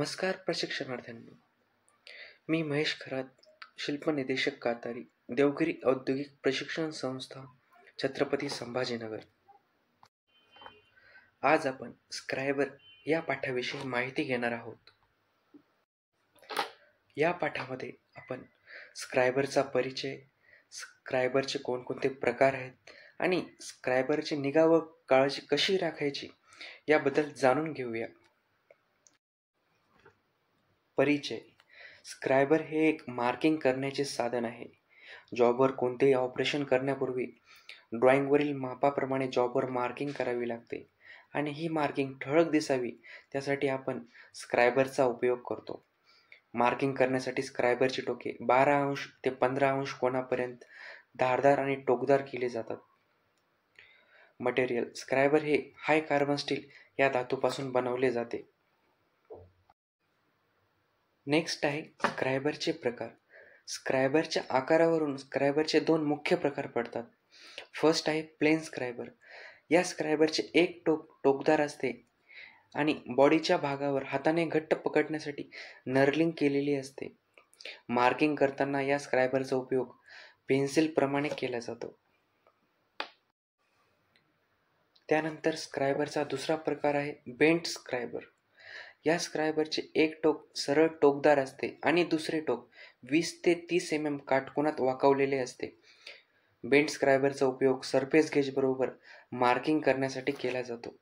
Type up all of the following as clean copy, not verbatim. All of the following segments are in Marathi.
नमस्कार प्रशिक्षणार्थ्यांनो, मी महेश खरात, शिल्पनिदेशक कातारी, देवगिरी औद्योगिक प्रशिक्षण संस्था, छत्रपती संभाजीनगर. आज आपण स्क्रायबर या पाठाविषयी माहिती घेणार आहोत. या पाठामध्ये आपण स्क्रायबरचा परिचय, स्क्रायबरचे कोणकोणते प्रकार आहेत आणि स्क्रायबरची निगा व काळजी कशी राखायची याबद्दल जाणून घेऊया. परिचय. स्क्रायबर हे एक मार्किंग करण्याचे साधन आहे. जॉबवर कोणतेही ऑपरेशन करण्यापूर्वी ड्रॉइंगवरील मापाप्रमाणे जॉबवर मार्किंग करावी लागते आणि ही मार्किंग ठळक दिसावी त्यासाठी आपण स्क्रायबरचा उपयोग करतो. मार्किंग करण्यासाठी स्क्रायबरची टोके 12° ते 15° कोनापर्यंत धारदार आणि टोकदार केली जातात. मटेरियल. स्क्रायबर हे हाय कार्बन स्टील या धातूपासून बनवले जाते. नेक्स्ट आहे स्क्रायबरचे प्रकार. स्क्रायबरच्या आकारावरून स्क्रायबरचे 2 मुख्य प्रकार पडतात. फर्स्ट आहे प्लेन स्क्रायबर. या स्क्रायबरचे एक टोक टोकदार असते आणि बॉडीच्या भागावर हाताने घट्ट पकडण्यासाठी नर्लिंग केलेली असते. मार्किंग करताना या स्क्रायबरचा उपयोग पेन्सिलप्रमाणे केला जातो. त्यानंतर स्क्रायबरचा दुसरा प्रकार आहे बेंट स्क्रायबर. या स्क्रायबरचे एक टोक सरळ टोकदार असते आणि दुसरे टोक 20 ते 30 mm काटकोनात वाकवलेले असते. बेंट स्क्रायबरचा उपयोग सरफेस गेज बरोबर मार्किंग करण्यासाठी केला जातो.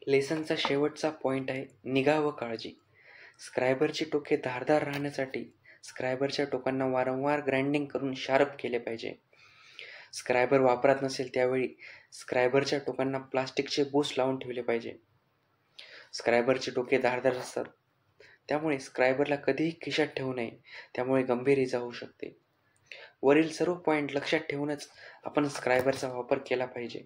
लेसनचा शेवटचा पॉइंट आहे निगा व काळजी. स्क्रायबरची टोके धारदार राहण्यासाठी स्क्रायबरच्या टोकांना वारंवार ग्राइंडिंग करून शार्प केले पाहिजे. स्क्रायबर वापरात नसेल त्यावेळी स्क्रायबरच्या टोकांना प्लास्टिकचे बूस लावून ठेवले पाहिजे. स्क्रायबरचे टोके धारदार असतात त्यामुळे स्क्रायबरला कधीही खिशात ठेवू नये, त्यामुळे गंभीर इजा होऊ शकते. वरील सर्व पॉइंट लक्षात ठेवूनच आपण स्क्रायबरचा वापर केला पाहिजे.